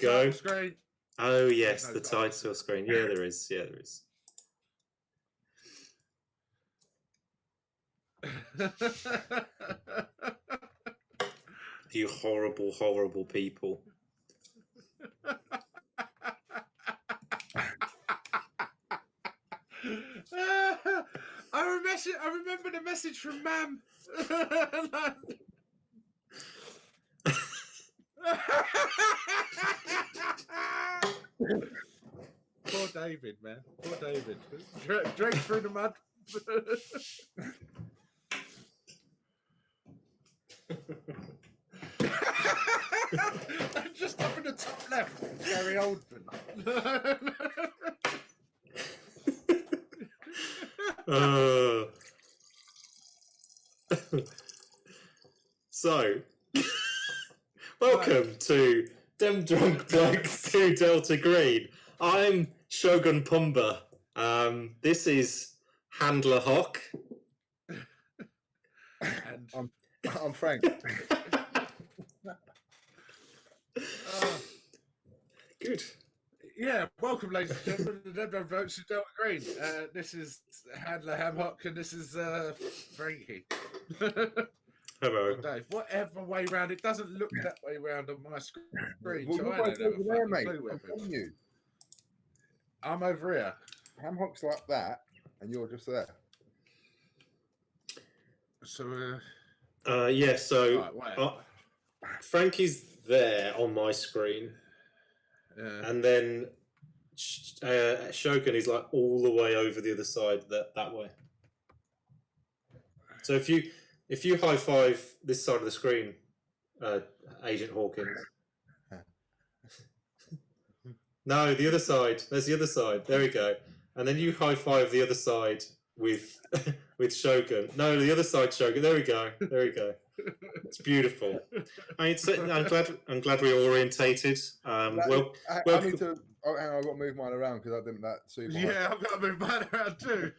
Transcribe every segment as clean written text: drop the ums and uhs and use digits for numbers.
Go. Screen. Oh yes, No, the title screen. Yeah, there is. Yeah, there is. You horrible, horrible people. I remember the message from Mam. Poor David, man. Poor David. Dragged through the mud. Just up in the top left, Gary Oldman. So, welcome to Dem Drunk Blokes to Delta Green. I'm Shogun Pumba. This is Handler Hock. And I'm Frank. Good. Yeah, welcome, ladies and gentlemen, to the Dem Drunk Blokes to Delta Green. This is Handler Hamhock, and this is Frankie. Hello. Dave, whatever way round, it doesn't look that way round on my screen. Well, So I you're don't have a over there, fucking mate. clue I'm where from you. I'm over here. Hamhock's like that, and you're just there. So, Yeah, so right, Frankie's there on my screen. And then Shogun is like all the way over the other side that way. So if you high five this side of the screen, Agent Hawkins. No, the other side. There's the other side. There we go. And then you high five the other side with with Shogun. No, the other side, Shogun. There we go. There we go. It's beautiful. I'm glad we're orientated. I need to. Oh, hang on, I've got to move mine around because I didn't that super. Yeah, I've got to move mine around too.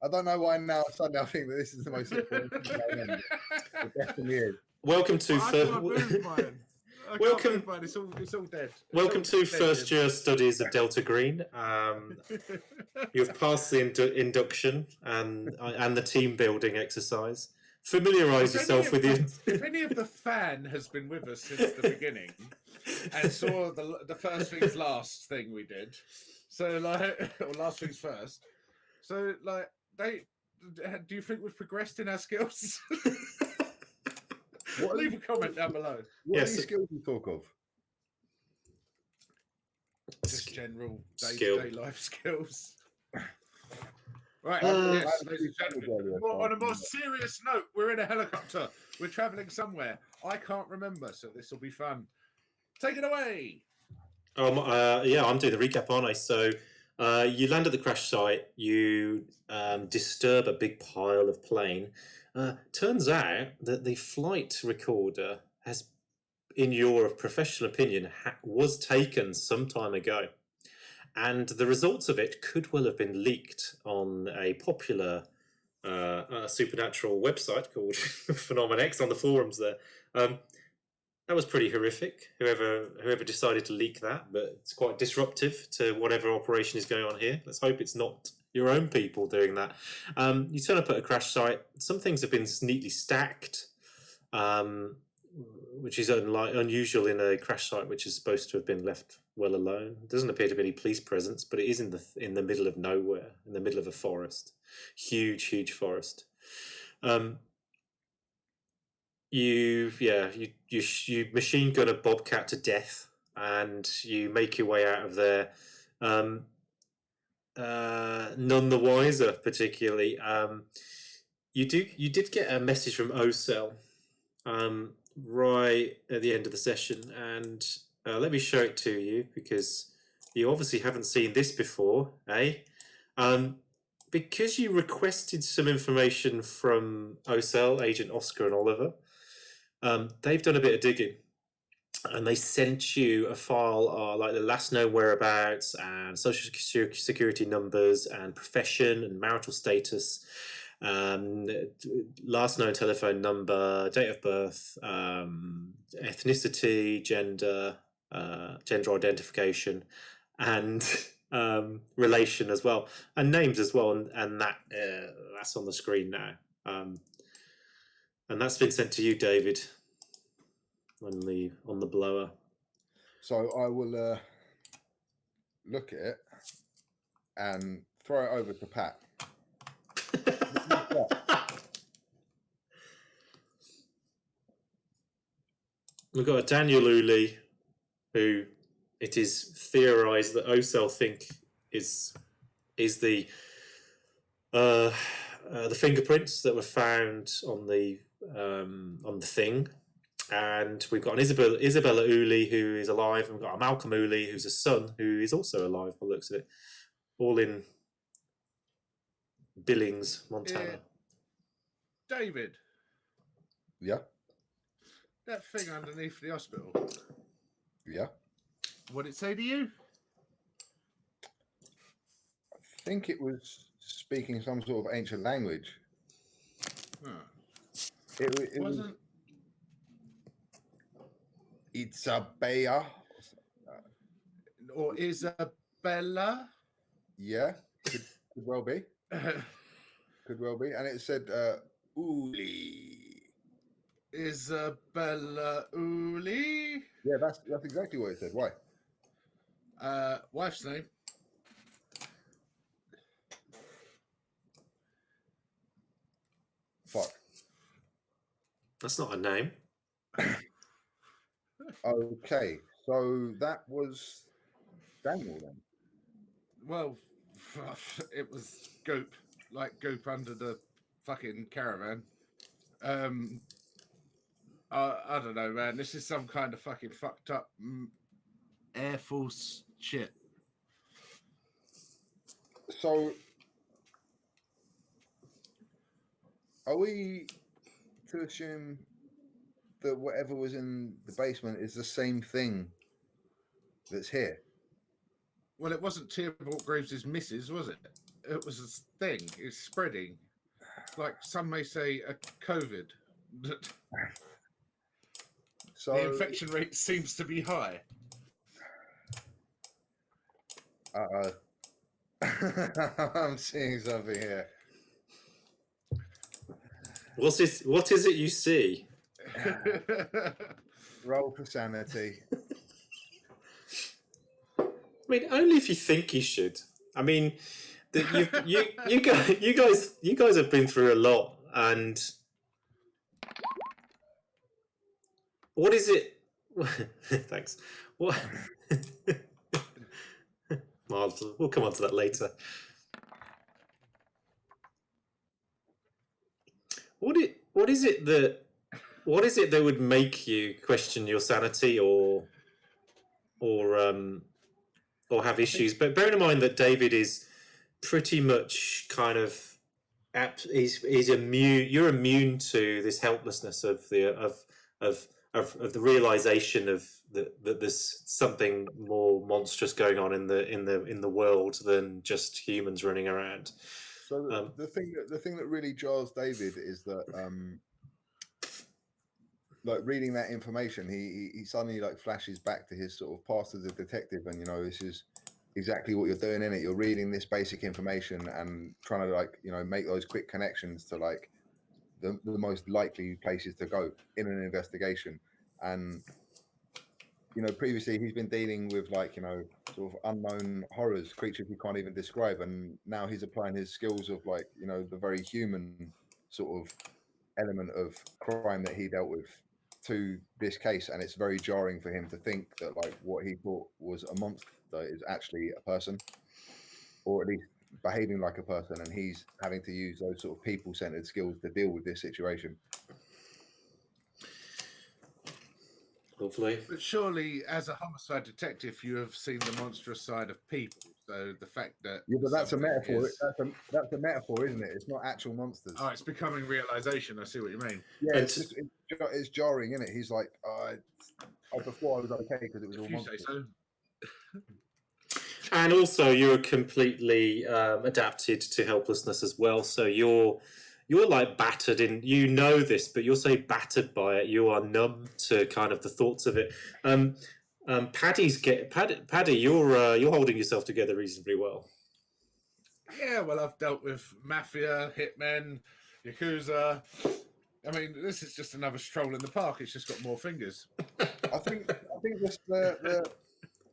I don't know why now suddenly I think that this is the most important thing going on. It definitely is. Welcome to It's all dead. Welcome to first year studies of Delta Green. You've passed the induction and the team building exercise. Familiarise yourself with it. If any of the fan has been with us since the beginning and saw the first things last thing we did, so like, or last things first, so like do you think we've progressed in our skills? Leave a comment down below. What are these skills you talk of? Just general day-to-day life skills. Right, yes, ladies and gentlemen. On a more serious note, we're in a helicopter. We're travelling somewhere. I can't remember, so this will be fun. Take it away. Yeah, I'm doing the recap, aren't I? So you land at the crash site. You disturb a big pile of plane. Turns out that the flight recorder has, in your professional opinion, was taken some time ago. And the results of it could well have been leaked on a popular supernatural website called Phenomenon X on the forums there. That was pretty horrific, whoever decided to leak that, but it's quite disruptive to whatever operation is going on here. Let's hope it's not your own people doing that. You turn up at a crash site. Some things have been neatly stacked, which is unusual in a crash site which is supposed to have been left well alone. It doesn't appear to be any police presence, but it is in the middle of nowhere, in the middle of a forest, huge forest. You machine gun a bobcat to death, and you make your way out of there. None the wiser, particularly. You did get a message from OCEL right at the end of the session, and let me show it to you because you obviously haven't seen this before, eh? Because you requested some information from OCEL, Agent Oscar and Oliver, they've done a bit of digging, and they sent you a file like the last known whereabouts and social security numbers and profession and marital status, last known telephone number, date of birth, ethnicity, gender, gender identification, and relation as well, and names as well, and that's on the screen now, and that's been sent to you, David, on the blower. So I will look at it and throw it over to Pat. We've got a Daniel Uli, who it is theorized that Ocel think is the fingerprints that were found on the thing. And we've got an Isabella Uli, who is alive, and we've got a Malcolm Uli, who's a son, who is also alive by the looks of it, all in Billings, Montana. David. Yeah. That thing underneath the hospital. Yeah. What did it say to you? I think it was speaking some sort of ancient language. Huh. It wasn't. Isabella. Or Isabella? Yeah, could well be. Could well be. And it said Uli. Isabella Uli? Yeah, that's exactly what it said. Why? Wife's name? Fuck. That's not a name. Okay, so that was Daniel then. Well, it was Goop, like Goop under the fucking caravan. I don't know, man. This is some kind of fucking fucked up Air Force shit. So, are we to assume that whatever was in the basement is the same thing that's here? Well, it wasn't Theobald Graves' missus, was it? It was a thing. It's spreading. Like some may say a COVID. So the infection rate seems to be high. I'm seeing something here. What is it you see? Roll for sanity. I mean, only if you think you should. I mean, you guys have been through a lot, and what is it? Thanks. What? We'll come on to that later. What is it that would make you question your sanity or have issues? But bearing in mind that David is pretty much kind of he's immune. You're immune to this helplessness of the realization of that there's something more monstrous going on in the world than just humans running around. So the thing that really jars David is that like reading that information, he suddenly like flashes back to his sort of past as a detective, and this is exactly what you're doing in it. You're reading this basic information and trying to make those quick connections to like the most likely places to go in an investigation. And previously he's been dealing with sort of unknown horrors, creatures he can't even describe, and now he's applying his skills of the very human sort of element of crime that he dealt with to this case. And it's very jarring for him to think that what he thought was a monster is actually a person, or at least behaving like a person, and he's having to use those sort of people-centered skills to deal with this situation. Hopefully. But surely, as a homicide detective, you have seen the monstrous side of people. So the fact that but that's a metaphor. That's a metaphor, isn't it? It's not actual monsters. Oh, it's becoming realization. I see what you mean. Yeah, it's jarring, isn't it? He's like, before I was okay because it was all monsters. Say so. And also, you're completely adapted to helplessness as well. So you're like battered in. You know this, but you're so battered by it. You are numb to kind of the thoughts of it. Paddy, you're holding yourself together reasonably well. Yeah, well, I've dealt with mafia, hitmen, yakuza. I mean, this is just another stroll in the park. It's just got more fingers. I think just the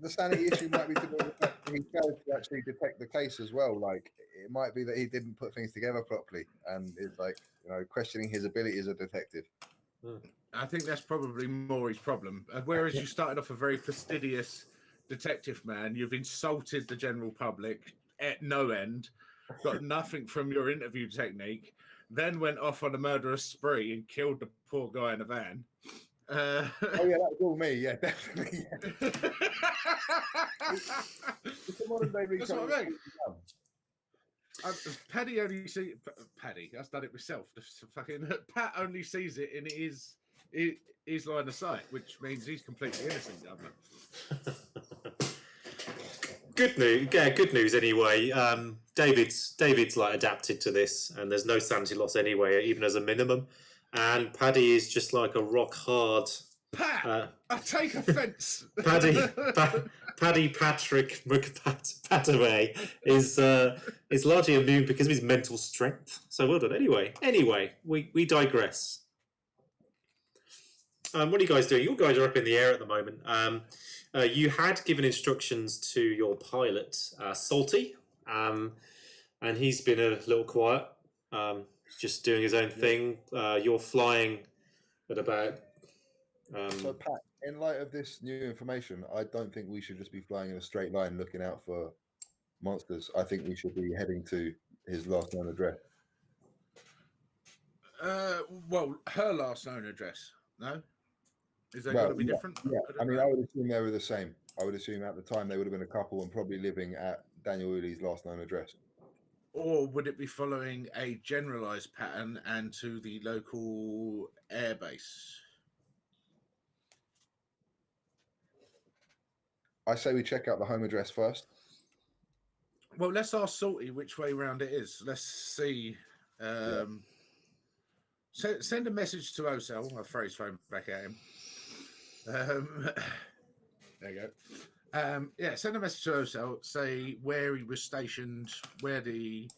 sanity issue might be to do with the fact that he failed to actually detect the case as well. Like, it might be that he didn't put things together properly, and it's like, questioning his ability as a detective. I think that's probably more his problem. Whereas you started off a very fastidious detective man, you've insulted the general public at no end, got nothing from your interview technique, then went off on a murderous spree and killed the poor guy in a van. Oh yeah, that was all me. Yeah, definitely. Yeah. It's a modern day That's what I mean. Paddy only sees Paddy. I've done it myself. Fucking Pat only sees it in his line of sight, which means he's completely innocent. Good news. Yeah, good news anyway. David's like adapted to this, and there's no sanity loss anyway, even as a minimum. And Paddy is just like a rock hard. Pat, I take offence. Paddy Patrick McPataway is largely immune because of his mental strength. So well done. Anyway, we digress. What are you guys doing? You guys are up in the air at the moment. You had given instructions to your pilot, Salty, and he's been a little quiet, just doing his own thing. You're flying at about... So, Pat, in light of this new information, I don't think we should just be flying in a straight line looking out for monsters. I think we should be heading to his last known address. Well, her last known address, no? Is that going to be different? Yeah, I mean, I would assume they were the same. I would assume at the time they would have been a couple and probably living at Daniel Uli's last known address. Or would it be following a generalised pattern and to the local airbase? I say we check out the home address first. Well, let's ask Salty which way round it is. Let's see. Send a message to Osel. I'll throw his phone back at him. There you go. Yeah, send a message to Osel. Say where he was stationed, where the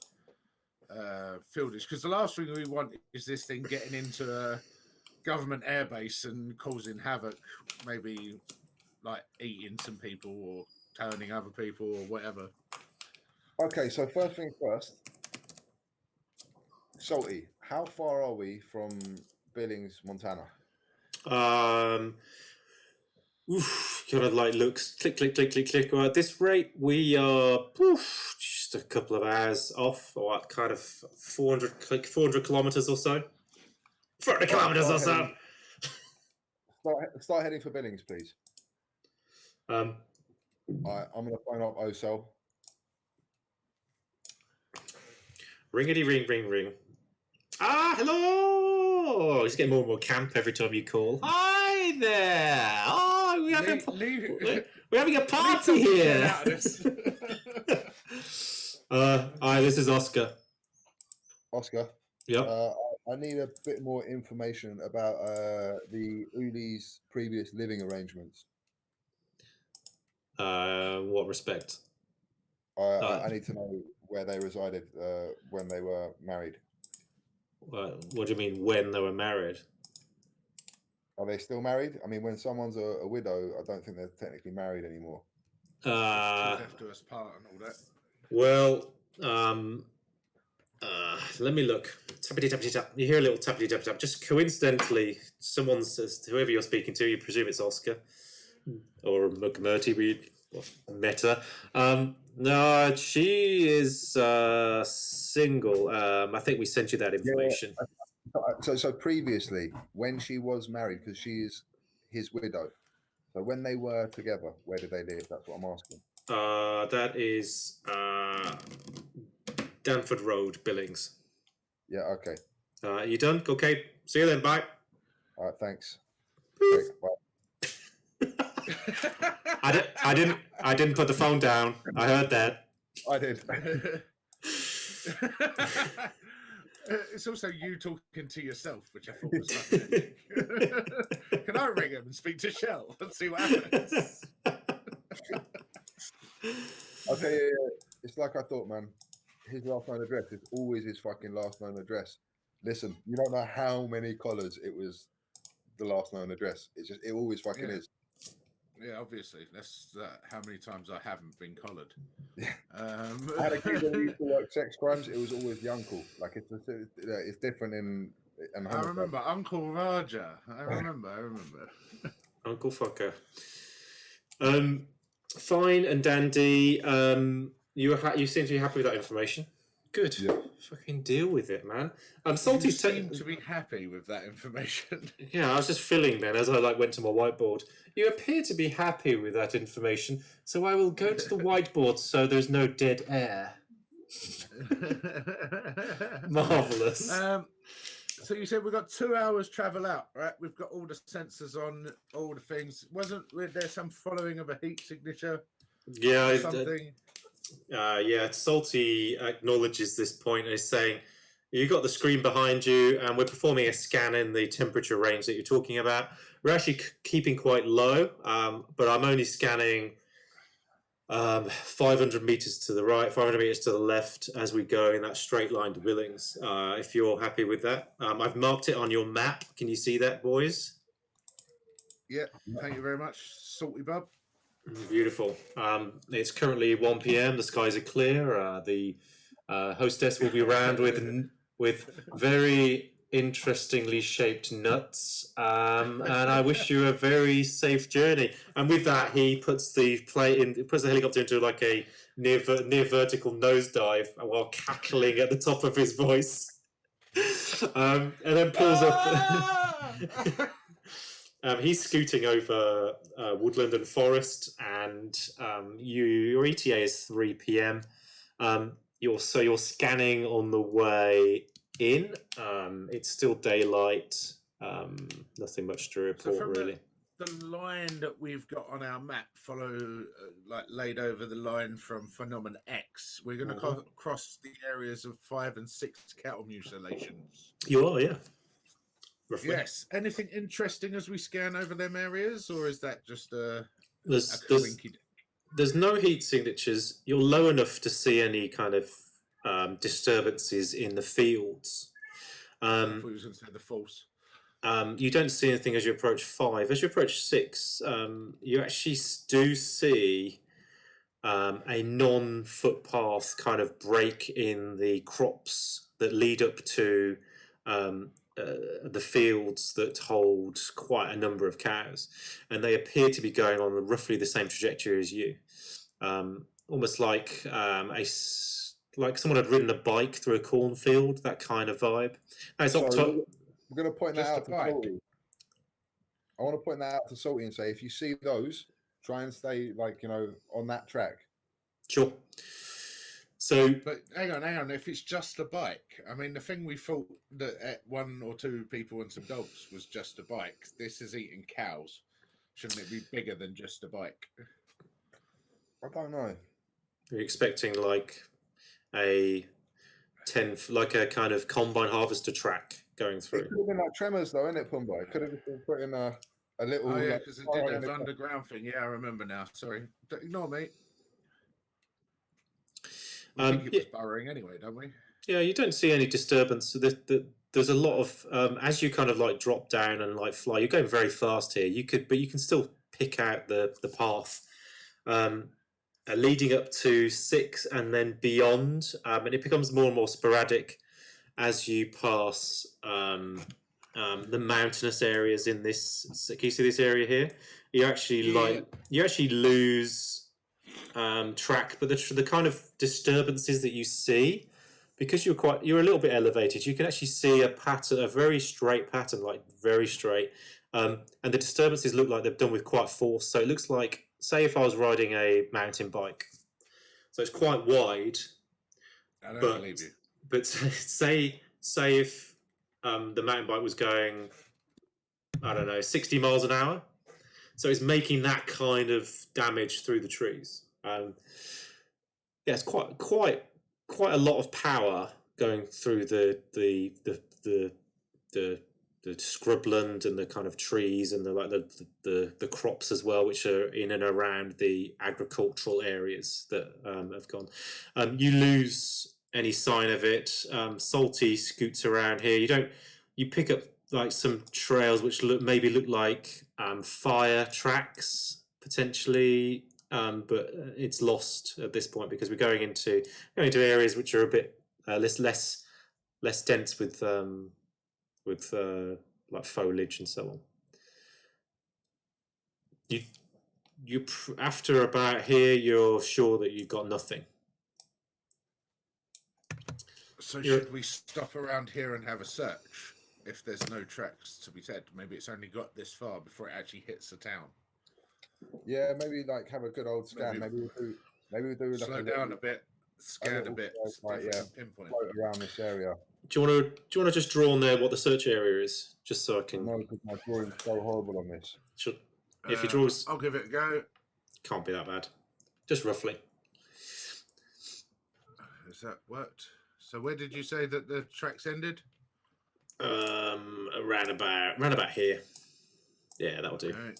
field is. Because the last thing we want is this thing getting into a government airbase and causing havoc. Maybe like eating some people or turning other people or whatever. Okay, so first thing first. Salty, how far are we from Billings, Montana? Kind of like looks click. Well, at this rate, we are just a couple of hours off, or what, kind of 400 kilometers or so. 400 kilometers or so. Start heading for Billings, please. I'm going to phone up Osel. Ringity ring. Hello! He's getting more and more camp every time you call. Hi there! Oh, we're having a party here! Hi, this is Oscar. Oscar? Yep. I need a bit more information about the Uli's previous living arrangements. What respect? I need to know where they resided when they were married. What do you mean when they were married? Are they still married? I mean, when someone's a widow, I don't think they're technically married anymore. Death to us part and all that. Well, let me look. Tappity tappity tap. You hear a little tappity tappity tap. Just coincidentally, someone says, whoever you're speaking to, you presume it's Oscar or McMurty. We met her. No, she is single. I think we sent you that information. Yeah. So previously, when she was married, because she is his widow. So when they were together, where did they live? That's what I'm asking. That is Danford Road, Billings. Yeah. Okay. You done? Okay. See you then. Bye. All right. Thanks. Thanks. Bye. I didn't put the phone down. I heard that. I did. It's also you talking to yourself, which I thought was funny. Can I ring him and speak to Shell and see what happens? Okay, yeah. It's like I thought, man. His last known address is always his fucking last known address. Listen, you don't know how many collars it was the last known address. It's just, it always fucking is. Yeah, obviously. That's how many times I haven't been collared. I had a kid that used to work sex crimes. It was always the uncle. Like it's different in. I remember Uncle Roger. I remember. Uncle Fucker. Fine and dandy. You seem to be happy with that information. Good. Yeah. Fucking deal with it, man. Salty seem to be happy with that information. Yeah, I was just filling then as I went to my whiteboard. You appear to be happy with that information, so I will go to the whiteboard so there's no dead air. Marvelous. So you said we've got 2 hours travel out, right? We've got all the sensors on, all the things. Wasn't there some following of a heat signature? Yeah, something. Salty acknowledges this point and is saying, you got the screen behind you, and we're performing a scan in the temperature range that you're talking about. We're actually keeping quite low, but I'm only scanning 500 meters to the right, 500 meters to the left as we go in that straight line to Billings. If you're happy with that, I've marked it on your map. Can you see that, boys? Yeah, thank you very much, Salty Bub. Beautiful. It's currently 1 p.m. The skies are clear. The hostess will be around with very interestingly shaped nuts, and I wish you a very safe journey. And with that, he puts the helicopter into like a near vertical nosedive while cackling at the top of his voice, and then pulls up. He's scooting over woodland and forest, and your ETA is 3 p.m. You're scanning on the way in. It's still daylight. Nothing much to report, really. The line that we've got on our map laid over the line from Phenomenon X. We're going to cross the areas of 5 and 6 cattle mutilations. You are, yeah. Roughly. Yes. Anything interesting as we scan over them areas, or is that just there's no heat signatures. You're low enough to see any kind of disturbances in the fields. I thought you was going to say the false. You don't see anything as you approach 5. As you approach 6, you actually do see a non-footpath kind of break in the crops that lead up to the fields that hold quite a number of cows, and they appear to be going on roughly the same trajectory as you, almost like someone had ridden a bike through a cornfield, that kind of vibe. We're going to point that out to Salty. I want to point that out to Salty and say, if you see those, try and stay on that track. Sure. So, but hang on. If it's just a bike, I mean, the thing we thought that 1 or 2 people and some dogs was just a bike. This is eating cows. Shouldn't it be bigger than just a bike? I don't know. You're expecting like a a kind of combine harvester track going through. It could have been like Tremors, though, isn't it, Pumbo? It could have been put in a little. Oh yeah, because it did have the underground thing. Yeah, I remember now. Sorry, ignore me. I think it was burrowing anyway, don't we? Yeah, you don't see any disturbance. There's a lot of as you kind of like drop down and like fly. You're going very fast here. But you can still pick out the path leading up to 6 and then beyond, and it becomes more and more sporadic as you pass the mountainous areas in this. Can you see this area here? You actually lose track, but the kind of disturbances that you see, because you're a little bit elevated, you can actually see a pattern, a very straight pattern, like very straight, and the disturbances look like they've done with quite force. So it looks like, say if I was riding a mountain bike, so it's quite wide. I don't believe you. But say if the mountain bike was going, I don't know, 60 miles an hour, so it's making that kind of damage through the trees. It's quite a lot of power going through the scrubland and the kind of trees and the crops as well, which are in and around the agricultural areas that have gone. You lose any sign of it. Salty scoots around here. You pick up like some trails which maybe look like fire tracks potentially, but it's lost at this point because we're going into areas which are a bit less dense with like foliage and so on. You after about here, you're sure that you've got nothing. So should we stop around here and have a search if there's no tracks to be said? Maybe it's only got this far before it actually hits the town. Yeah, maybe like have a good old scan. Maybe we do slow down a bit, scan a bit, right? Yeah, pinpoint around this area. Do you want to just draw on there what the search area is, just so I can? No, because my drawing's so horrible on this. If you draw, I'll give it a go. Can't be that bad. Just roughly. Has that worked? So where did you say that the tracks ended? Around about here. Yeah, that'll do. Right.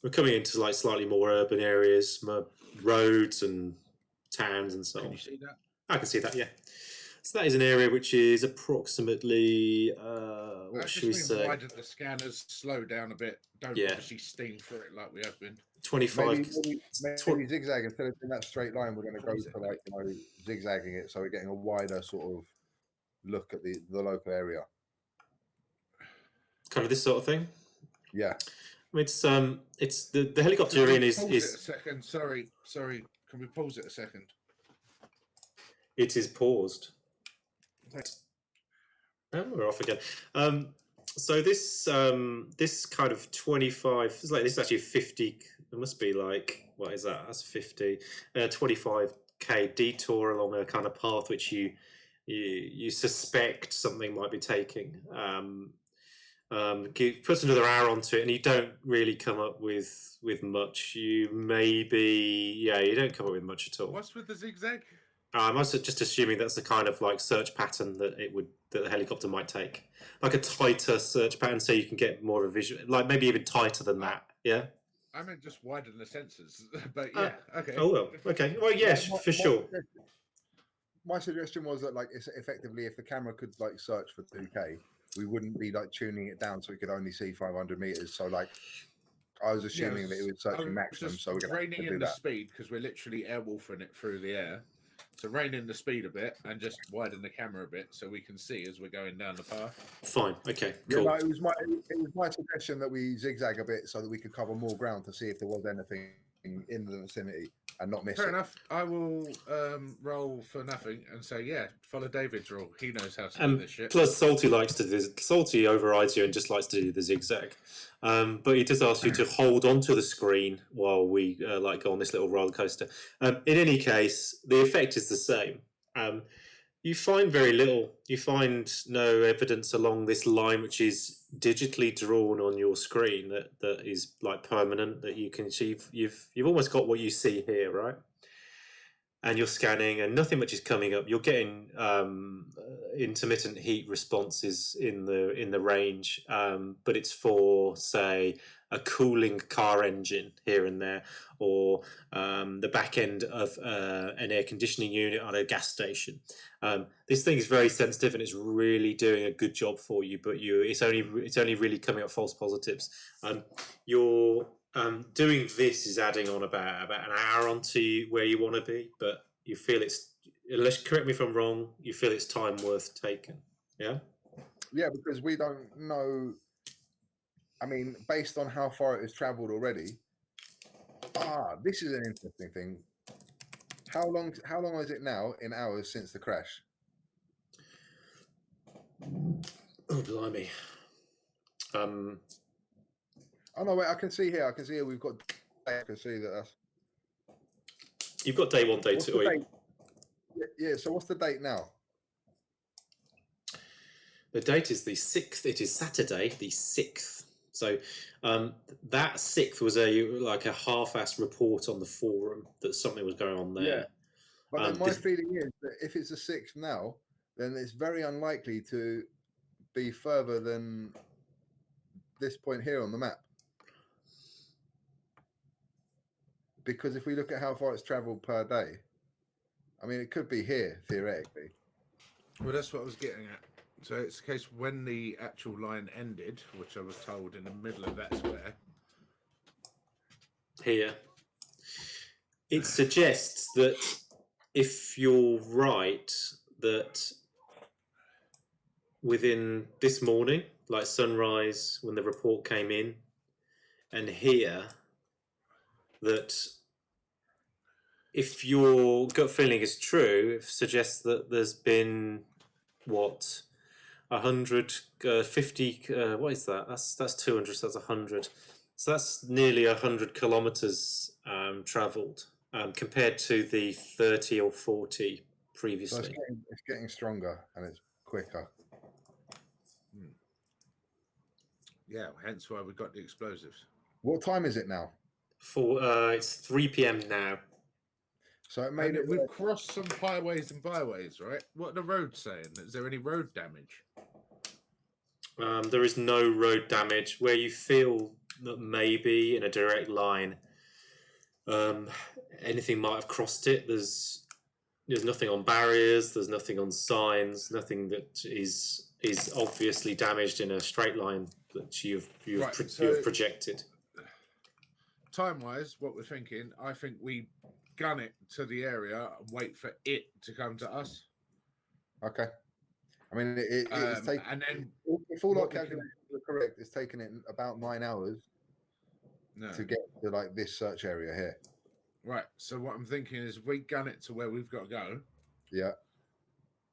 We're coming into like slightly more urban areas, roads and towns and so on. Can you see that? I can see that, yeah. So that is an area which is approximately, what should we say? Why did the scanners slow down a bit? Don't obviously steam through it like we have been. 25. Maybe zigzag, instead of doing that straight line, we're going to go for like, zigzagging it, so we're getting a wider sort of look at the local area. Kind of this sort of thing? Yeah. It's the helicopter you're in is a second. Sorry. Can we pause it a second? It is paused. And we're off again. So this kind of 25. It's like this is actually 50. It must be like, what is that? That's 50. 25k detour along a kind of path which you suspect something might be taking. Puts another hour onto it, and you don't really come up with much. You don't come up with much at all. What's with the zigzag? I'm also just assuming that's the kind of like search pattern that the helicopter might take, like a tighter search pattern, so you can get more of a visual, like maybe even tighter than that. Yeah. I meant just widen the sensors, but yeah, okay. Oh well, okay. Well, yes, for sure. My suggestion was that like effectively, if the camera could like search for 2K, we wouldn't be like tuning it down so we could only see 500 meters. So like, I was assuming that it was searching maximum. So we're reining in the speed because we're literally airwolfing it through the air. So rein in the speed a bit and just widen the camera a bit so we can see as we're going down the path. Fine. Okay. Cool. Yeah, no, it was my suggestion that we zigzag a bit so that we could cover more ground to see if there was anything in the vicinity and not miss it. Fair enough. I will roll for nothing and say, yeah, follow David's rule. He knows how to do this shit. Plus, Salty likes to do Salty overrides you and just likes to do the zigzag. But he does ask you to hold onto the screen while we go on this little roller coaster. In any case, the effect is the same. You find very little. You find no evidence along this line, which is digitally drawn on your screen that is like permanent, that you can achieve. You've almost got what you see here, right? And you're scanning, and nothing much is coming up. You're getting intermittent heat responses in the range, but it's for, say, a cooling car engine here and there, or the back end of an air conditioning unit on a gas station. This thing is very sensitive, and it's really doing a good job for you. But it's only really coming up false positives. You're doing this is adding on about an hour onto where you want to be, but you feel it's, unless, correct me if I'm wrong, you feel it's time worth taking. Yeah? Yeah, because we don't know, I mean, based on how far it has travelled already, this is an interesting thing. How long is it now in hours since the crash? Oh, blimey. Oh no, wait! I can see here. We've got. I can see that. You've got day 1, day 2. Yeah. So what's the date now? The date is the 6th. It is Saturday, the 6th. So that 6th was a half-assed report on the forum that something was going on there. But then my feeling is that if it's a 6th now, then it's very unlikely to be further than this point here on the map. Because if we look at how far it's travelled per day, I mean, it could be here, theoretically. Well, that's what I was getting at. So it's the case when the actual line ended, which I was told in the middle of that square. Here. It suggests that if you're right, that within this morning, like sunrise, when the report came in, and here, that if your gut feeling is true, it suggests that there's been, what, 150, what is that? That's 200, so that's 100. So that's nearly 100 kilometres travelled compared to the 30 or 40 previously. So it's getting stronger and it's quicker. Yeah, hence why we got the explosives. What time is it now? It's 3 p.m. now. So it made it. We've crossed some highways and byways, right? What are the roads saying? Is there any road damage? There is no road damage. Where you feel that maybe in a direct line, anything might have crossed it. There's nothing on barriers. There's nothing on signs. Nothing that is obviously damaged in a straight line that you've projected. Time-wise, what we're thinking, I think we gun it to the area and wait for it to come to us. Okay. I mean, it's taken, and then if all our calculations are correct, it's taken it about 9 hours to get to like this search area here. Right. So what I'm thinking is we gun it to where we've got to go. Yeah.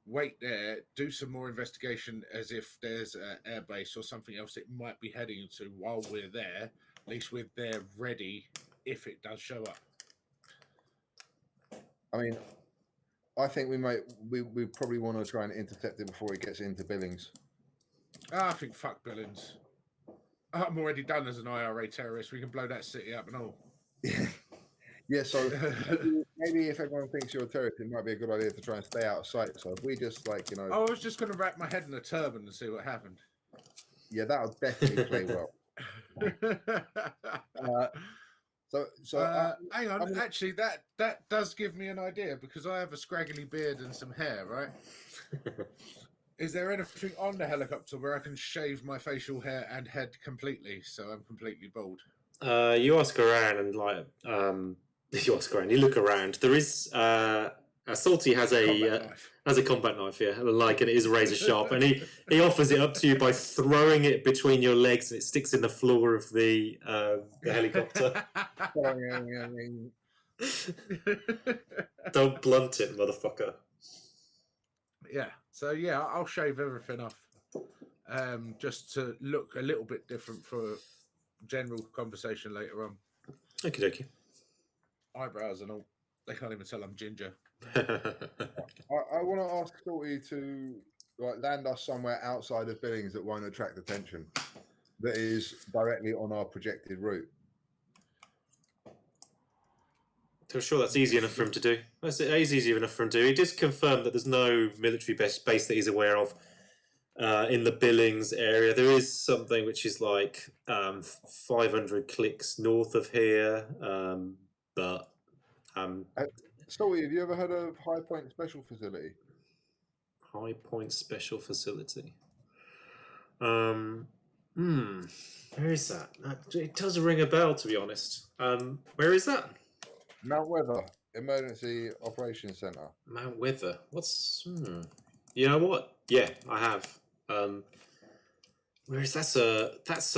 Wait there, do some more investigation as if there's an airbase or something else it might be heading to while we're there. At least we're there ready if it does show up. I mean, I think we probably want to try and intercept it before it gets into Billings. I think fuck Billings. I'm already done as an IRA terrorist. We can blow that city up and all. Yeah, so maybe if everyone thinks you're a terrorist, it might be a good idea to try and stay out of sight. So if we just I was just going to wrap my head in a turban and see what happened. Yeah, that would definitely play well. Hang on. Actually, that does give me an idea because I have a scraggly beard and some hair, right? Is there anything on the helicopter where I can shave my facial hair and head completely so I'm completely bald? You ask around and you ask around. You look around. There is Salty has a combat knife, yeah, and it is razor sharp, and he offers it up to you by throwing it between your legs, and it sticks in the floor of the helicopter. Don't blunt it, motherfucker. Yeah. So yeah, I'll shave everything off, just to look a little bit different for general conversation later on. Okie dokie. Eyebrows and all. They can't even tell I'm ginger. I want to ask Salty to land us somewhere outside of Billings that won't attract attention, that is directly on our projected route. I'm sure that's easy enough for him to do. It is easy enough for him to do. He just confirmed that there's no military base that he's aware of in the Billings area. There is something which is 500 clicks north of here, but... Salty, have you ever heard of High Point Special Facility? High Point Special Facility. Where is that? It does ring a bell, to be honest. Where is that? Mount Weather Emergency Operations Center. Mount Weather. What's? You know what? Yeah, I have. Where is that? That's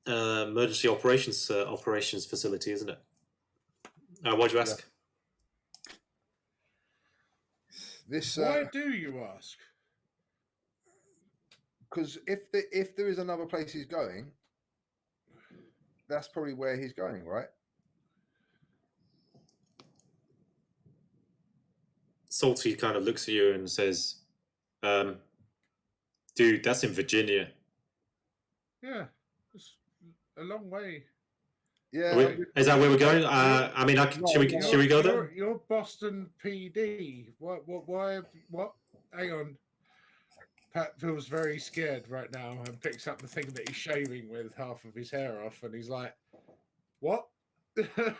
emergency operations facility, isn't it? Why'd you ask? Yeah. Why do you ask? Because if there is another place he's going, that's probably where he's going, right? Salty kind of looks at you and says, dude, that's in Virginia. Yeah, it's a long way. Yeah. Is that where we're going? Should we go there? You're Boston PD. What? Why? What? Hang on. Pat feels very scared right now and picks up the thing that he's shaving with half of his hair off, and he's like, "What?" All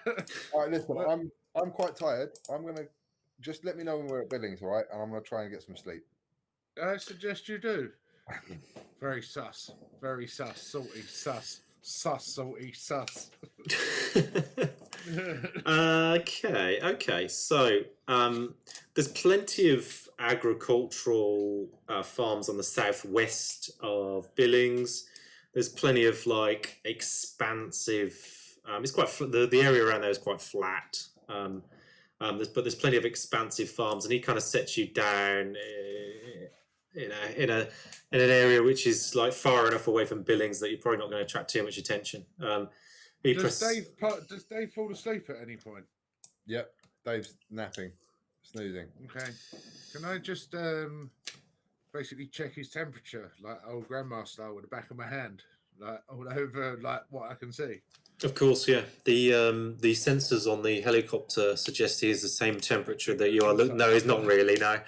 right, listen. I'm quite tired. I'm gonna just let me know when we're at Billings, all right? And I'm gonna try and get some sleep. I suggest you do. Very sus. Very sus. Salty. Sus. Sus. Salty. Sus. Okay. So there's plenty of agricultural farms on the southwest of Billings. There's plenty of like expansive. It's quite the area around there is quite flat. But there's plenty of expansive farms, and he kind of sets you down in an area which is like far enough away from Billings that you're probably not going to attract too much attention. Does Dave fall asleep at any point? Yep, Dave's napping, snoozing. Okay. Can I just basically check his temperature, like old grandma style, with the back of my hand, like all over, like what I can see? Of course, yeah. The sensors on the helicopter suggest he is the same temperature that you are. No, he's not really. No,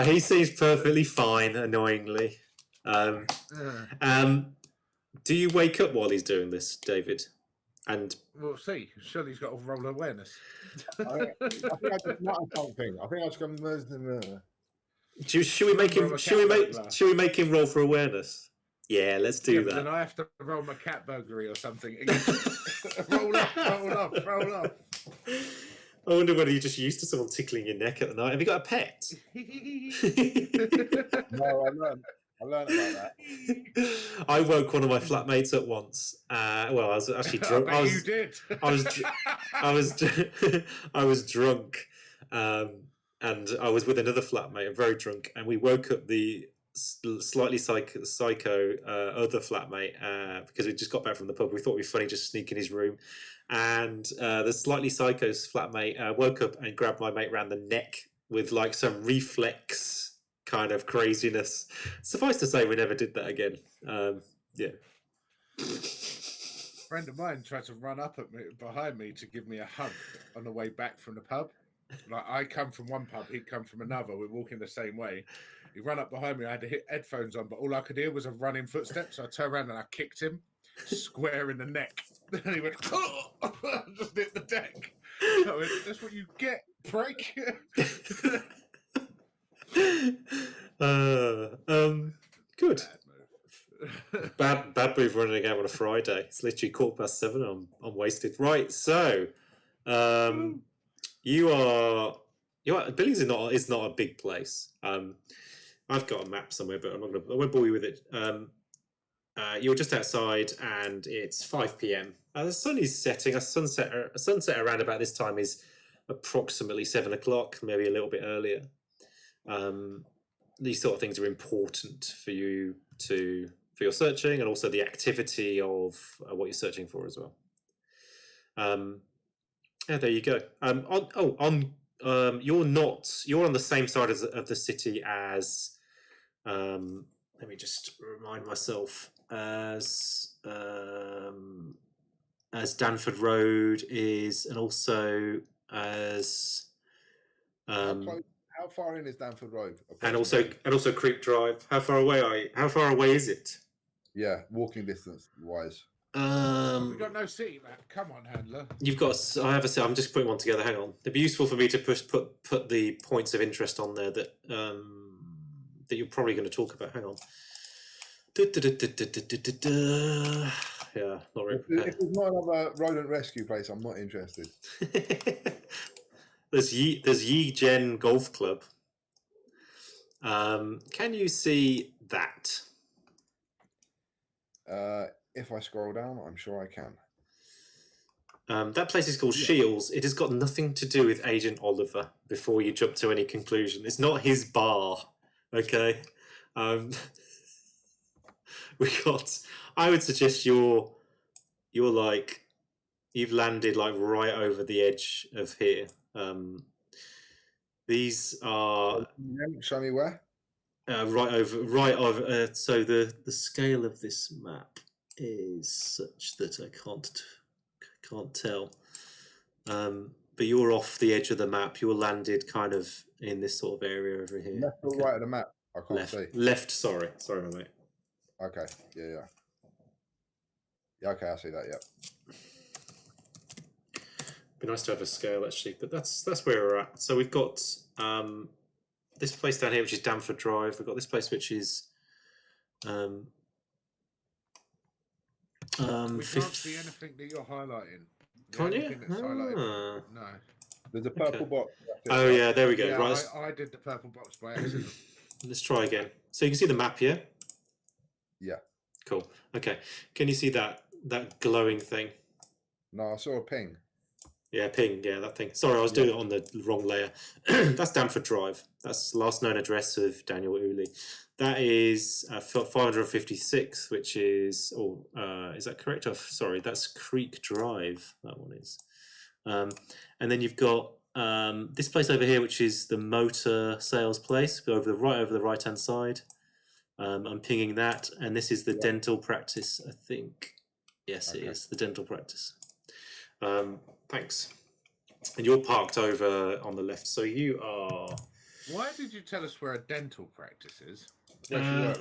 he seems perfectly fine. Annoyingly, do you wake up while he's doing this, David? And we'll see. Surely he's got a roll awareness. I think I just muttered something. I think I just come. Should we make him roll for awareness? Yeah, let's do that. Then I have to roll my cat burglary or something. roll off. I wonder whether you're just used to someone tickling your neck at the night. Have you got a pet? No, I learned about that. I woke one of my flatmates up once. Well, I was actually drunk. You did. I was drunk, and I was with another flatmate, very drunk, and we woke up the slightly psycho other flatmate because we just got back from the pub. We thought it'd be funny just sneak in his room, and the slightly psycho flatmate woke up and grabbed my mate around the neck with like some reflex kind of craziness. Suffice to say, we never did that again. Yeah. A friend of mine tried to run up at me behind me to give me a hug on the way back from the pub. Like I come from one pub, he'd come from another. We're walking the same way. He ran up behind me. I had to hit headphones on, but all I could hear was a running footsteps. So I turned around and I kicked him square in the neck. And he went, just hit the deck. I went, that's what you get, prick. Good. Bad move running out on a Friday. It's literally 7:15. I'm wasted. Right, so you are Billings is not a big place. I've got a map somewhere, but I won't bore you with it. You're just outside, and it's 5 p.m. The sun is setting. A sunset around about this time is approximately 7 o'clock, maybe a little bit earlier. These sort of things are important for you for your searching, and also the activity of what you're searching for as well. Yeah, there you go. You're on the same side of the city as. Let me just remind myself as Danford Road is, and also as. How far in is Danford Road? And also Creek Drive. How far away are you? How far away is it? Yeah, walking distance wise. We've got no city map. Come on, handler. You've got. I'm just putting one together. Hang on. It'd be useful for me to put the points of interest on there that you're probably going to talk about. Hang on. Yeah, not really. If there's not another rodent rescue place, I'm not interested. There's Yi Gen Golf Club. Can you see that? If I scroll down, I'm sure I can. That place is called Shields. It has got nothing to do with Agent Oliver. Before you jump to any conclusion, it's not his bar. Okay. I would suggest you're like you've landed like right over the edge of here. These are show me where. Right over. So the scale of this map is such that I can't tell. but you're off the edge of the map. You're landed kind of in this sort of area over here. Left or right of the map? I can't Left. see. Left. Sorry, my mate. Okay. Yeah. Okay, I see that. Yeah. Be nice to have a scale actually, but that's where we're at. So we've got this place down here, which is Danford Drive. We've got this place, which is we can't see anything that you're highlighting. Can't you? No. There's a purple box. Oh yeah, there we go. Yeah, right. I did the purple box by accident. Let's try again. So you can see the map here. Yeah. Cool. Okay. Can you see that glowing thing? No, I saw a ping. Yeah, ping. Yeah, that thing. Sorry, I was doing it on the wrong layer. That's Danford Drive. That's the last known address of Daniel Uli. That is 556, which is, is that correct? Oh, sorry, that's Creek Drive. That one is. And then you've got this place over here, which is the motor sales place, over the right-hand side. I'm pinging that, and this is the dental practice, I think. Yes, okay. It is the dental practice. Thanks. And you're parked over on the left, so you are. Why did you tell us where a dental practice is? Where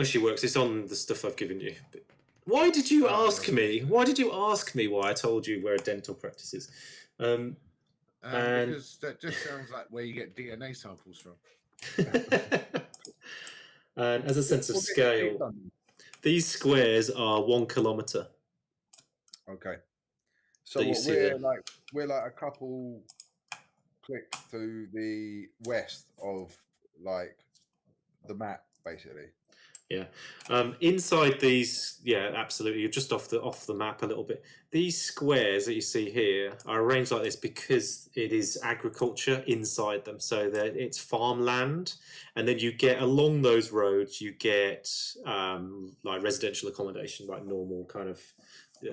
she works. It's on the stuff I've given you. But why did you ask me? Why did you ask me why I told you where a dental practice is? Because that just sounds like where you get DNA samples from. And as a sense of scale, these squares are 1 kilometre. Okay. So we're like a couple clicks to the west of like the map, basically. Yeah. Inside these, yeah, absolutely. You're just off the map a little bit. These squares that you see here are arranged like this because it is agriculture inside them. So that it's farmland, and then you get along those roads, you get like residential accommodation, like normal kind of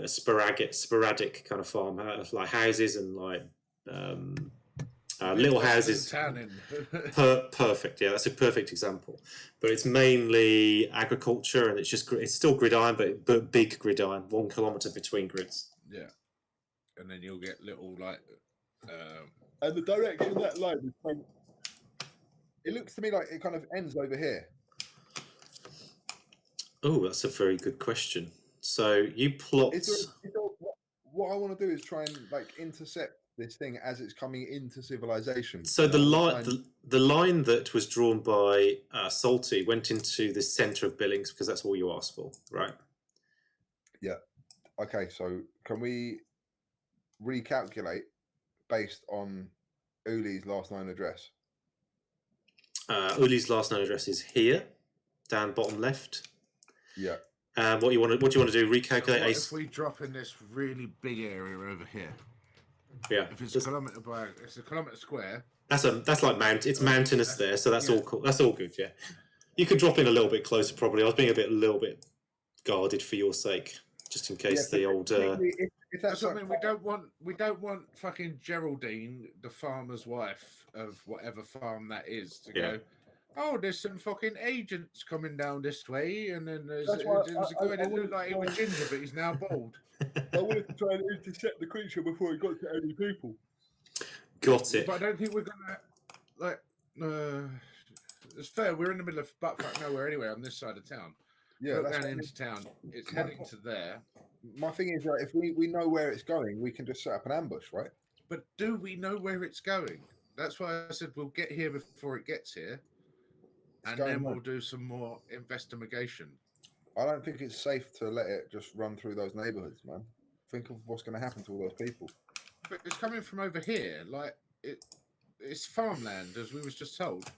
sporadic kind of farm, like houses and like little houses. Perfect. Yeah, that's a perfect example. But it's mainly agriculture, and it's still gridiron, but big gridiron, 1 kilometre between grids. Yeah, and then you'll get little like. And the direction of that line is it looks to me like it kind of ends over here. Oh, that's a very good question. So you plot. What I want to do is try and like intercept this thing as it's coming into civilization. So the line that was drawn by Salty went into the centre of Billings because that's all you asked for, right? Yeah. Okay, so can we recalculate based on Uli's last known address? Uli's last known address is here, down bottom left. Yeah. What do you want to do? Recalculate. So what if we drop in this really big area over here? Yeah. If it's a kilometre it's a kilometre square. That's like it's mountainous there, so that's all cool. That's all good. Yeah. You could drop in a little bit closer. Probably. I was being a little bit guarded for your sake, just in case the old. If that's something we don't want fucking Geraldine, the farmer's wife of whatever farm that is, to go. Oh, there's some fucking agents coming down this way, and then there's a guy that looked like he was ginger, but he's now bald. I wanted to try and intercept the creature before it got to any people. Got it. But I don't think we're gonna it's fair. We're in the middle of buttfuck nowhere anyway on this side of town. Yeah, look down into town. It's heading to there. My thing is that if we know where it's going, we can just set up an ambush, right? But do we know where it's going? That's why I said we'll get here before it gets here. And then we'll do some more investigation. I don't think it's safe to let it just run through those neighborhoods, man. Think of what's going to happen to all those people. But it's coming from over here. Like, it's farmland, as we was just told.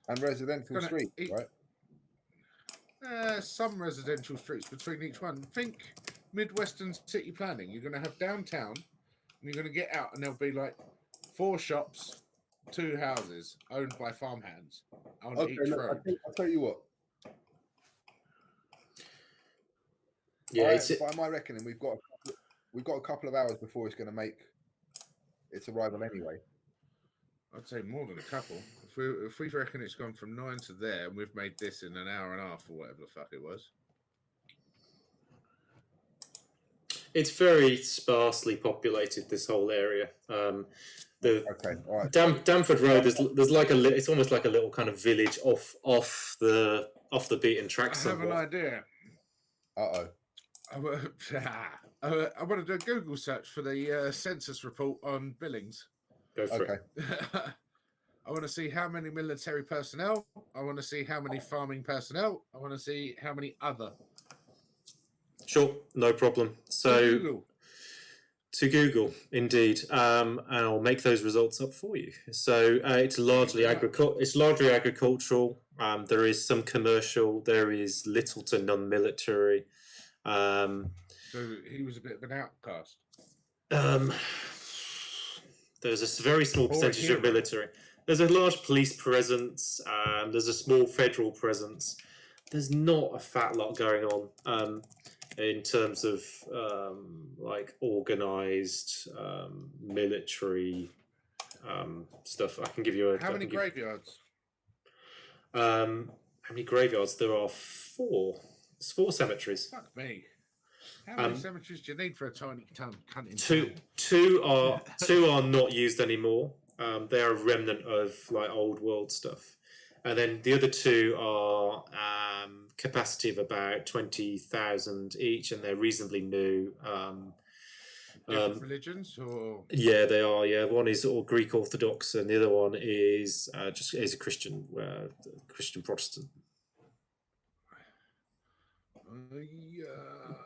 And residential streets, right? Some residential streets between each one. Think Midwestern city planning. You're going to have downtown, and you're going to get out, and there'll be like 4 shops, 2 houses owned by farmhands on each road. I'll tell you what. Yeah, by my reckoning, we've got a couple of hours before it's going to make its arrival anyway. I'd say more than a couple. If we reckon it's gone from 9 to there, and we've made this in an hour and a half or whatever the fuck it was. It's very sparsely populated, this whole area. Okay, all right. Damford Road. There's like it's almost like a little kind of village off the beaten track. I have an idea. Uh-oh. I want to do a Google search for the census report on Billings. Go for it. I want to see how many military personnel. I want to see how many farming personnel. I want to see how many other. Sure, no problem. So to Google, indeed, and I'll make those results up for you. So it's largely agricultural. There is some commercial. There is little to none military. So he was a bit of an outcast. There's a very small percentage of military. There's a large police presence. There's a small federal presence. There's not a fat lot going on in terms of like organised military stuff. I can give you How many graveyards? How many graveyards? There are 4. There's 4 cemeteries. Fuck me. How many cemeteries do you need for a tiny cunting? Two are not used anymore. They are a remnant of like old world stuff, and then the other 2 are capacity of about 20,000 each, and they're reasonably new. Different religions, or yeah, they are. Yeah, one is all Greek Orthodox, and the other one is just is a Christian Protestant.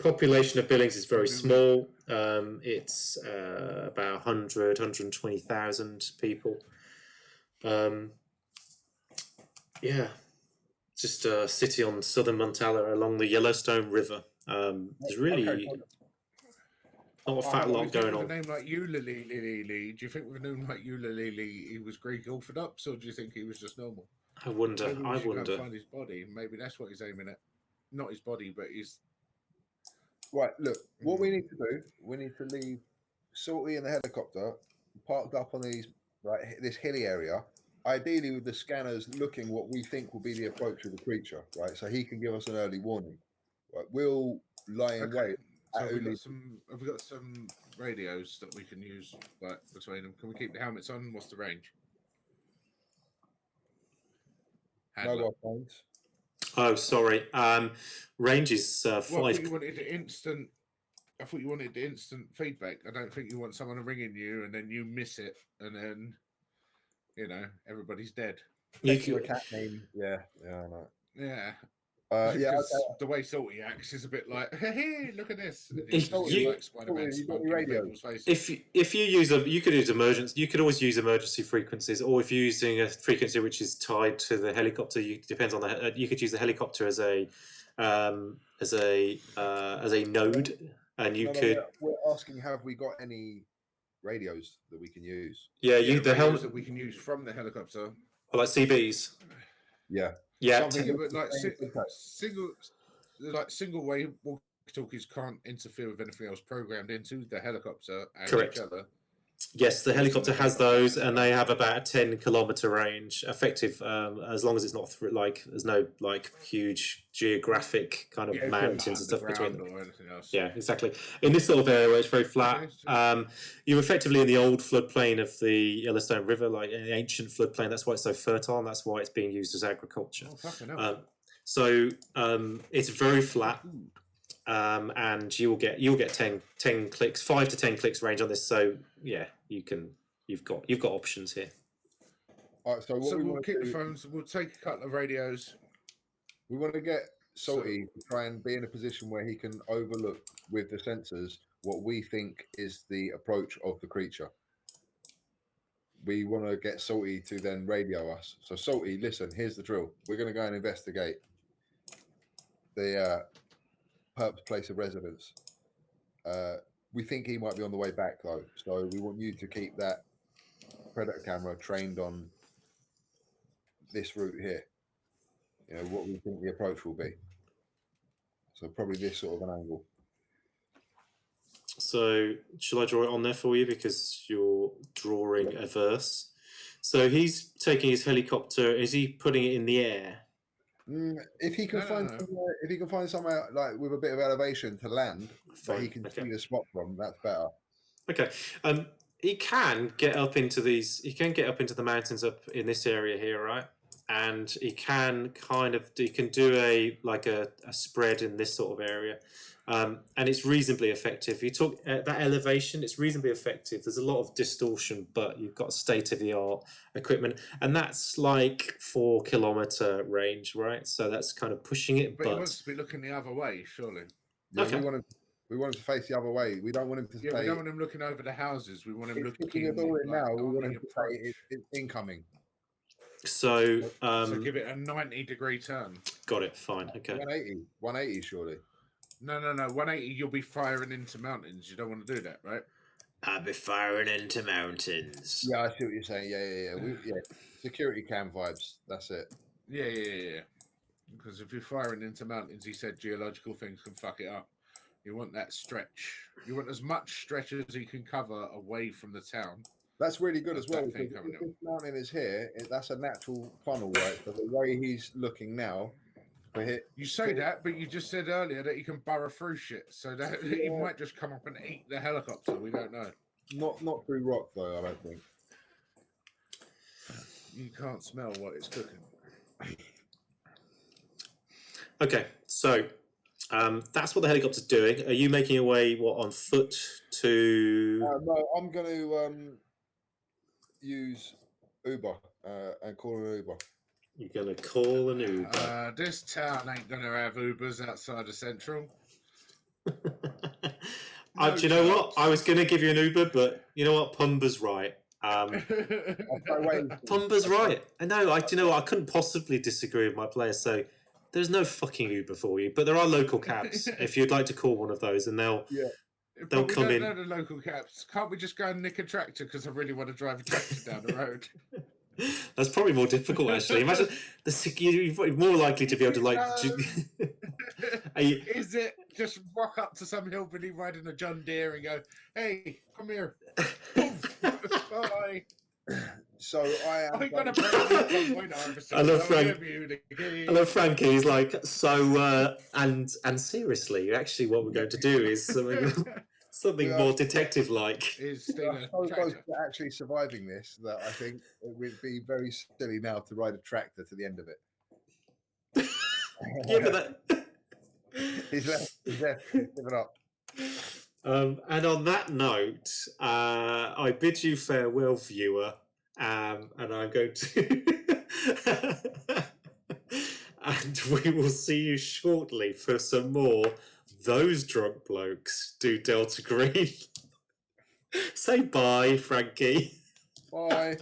Population of Billings is very small. It's about 120,000 people. Yeah, just a city on southern Montana along the Yellowstone River. There's really not a fat lot going on. With a name like Ulalili, do you think with a name like Ulalili he was Greek Orthodox, or do you think he was just normal? I wonder. Maybe we should go find his body. Maybe that's what he's aiming at. Not his body, but his. Right, look, what we need to do, we need to leave Salty in the helicopter parked up on this hilly area, ideally with the scanners looking what we think will be the approach of the creature, right? So he can give us an early warning. Right, we'll lie in wait. So have we got some radios that we can use between them? Can we keep the helmets on? What's the range? Mobile phones. Oh, sorry. Range is 5. I thought you wanted instant feedback. I don't think you want someone ringing you and then you miss it, and then everybody's dead. You can a cat name. Yeah, I know. Yeah. Okay. The way Salty acts is a bit like, hey, look at this. If you use you could use emergency. You could always use emergency frequencies, or if you're using a frequency which is tied to the helicopter, depends on you could use the helicopter as a node, and you could. We're asking, have we got any radios that we can use? Yeah, the helmet that we can use from the helicopter. Or like CBs. Yeah. Yeah, single way walkie-talkies can't interfere with anything else programmed into the helicopter and correct. Each other. Yes, the helicopter has those, and they have about a 10-kilometer range, effective as long as it's not there's no huge geographic kind of mountains and stuff between them. Yeah, exactly. In this sort of area where it's very flat, you're effectively in the old floodplain of the Yellowstone River, like an ancient floodplain. That's why it's so fertile, and that's why it's being used as agriculture. So it's very flat. And you'll get 10 clicks, 5 to 10 clicks range on this. So yeah, you've got options here. All right, so we'll keep the phones. We'll take a couple of radios. We want to get Salty to try and be in a position where he can overlook with the sensors what we think is the approach of the creature. We want to get Salty to then radio us. So Salty, listen, here's the drill. We're going to go and investigate the Perp's place of residence. We think he might be on the way back though, so we want you to keep that predator camera trained on this route here. What we think the approach will be. So probably this sort of an angle. So shall I draw it on there for you because you're drawing averse? So he's taking his helicopter. Is he putting it in the air? If he can find somewhere like with a bit of elevation to land that he can see the spot from, that's better. Okay. He can get up into these. He can get up into the mountains up in this area here, right? And he can he can do a spread in this sort of area, and it's reasonably effective. You talk at that elevation, it's reasonably effective. There's a lot of distortion, but you've got state of the art equipment, and that's like 4 kilometer range, right? So that's kind of pushing it. But he wants to be looking the other way, surely. Yeah, okay. We want him to face the other way. We don't want him to. Yeah, we don't want him looking over the houses. We want him looking at it now. We want him to say it's incoming. So give it a 90-degree turn. Got it. Fine. Okay. 180, surely. No. 180. You'll be firing into mountains. You don't want to do that, right? I'll be firing into mountains. Yeah, I see what you're saying. Yeah. Security cam vibes. That's it. Yeah. Because if you're firing into mountains, he said geological things can fuck it up. You want that stretch. You want as much stretch as you can cover away from the town. That's really good as well. If this mountain is here, that's a natural funnel, right? So the way he's looking now, you say that, but you just said earlier that he can burrow through shit, so that he might just come up and eat the helicopter. We don't know. Not through rock though, I don't think. You can't smell what it's cooking. Okay, so that's what the helicopter's doing. Are you making your way on foot to? No, I'm going to use Uber and call an Uber. You're going to call an Uber. This town ain't going to have Ubers outside of Central. Do you know what? I was going to give you an Uber, but you know what? Pumba's right. Pumba's right. I know. Do you know what? I couldn't possibly disagree with my player. So there's no fucking Uber for you, but there are local cabs if you'd like to call one of those, and they'll come in. Know the local cabs. Can't we just go and nick a tractor? Because I really want to drive a tractor down the road. That's probably more difficult, actually. Imagine you're more likely to be able to Is it just walk up to some hillbilly riding a John Deere and go, "Hey, come here." Bye. So I love I love Frankie. He's like, so and seriously, actually, what we're going to do is something more detective-like. Is so close to actually surviving this that I think it would be very silly now to ride a tractor to the end of it. Yeah, but that... he's left. He's given up. And on that note, I bid you farewell, viewer, and I'm going to... and we will see you shortly for some more Those Drunk Blokes Do Delta Green. Say bye, Frankie. Bye.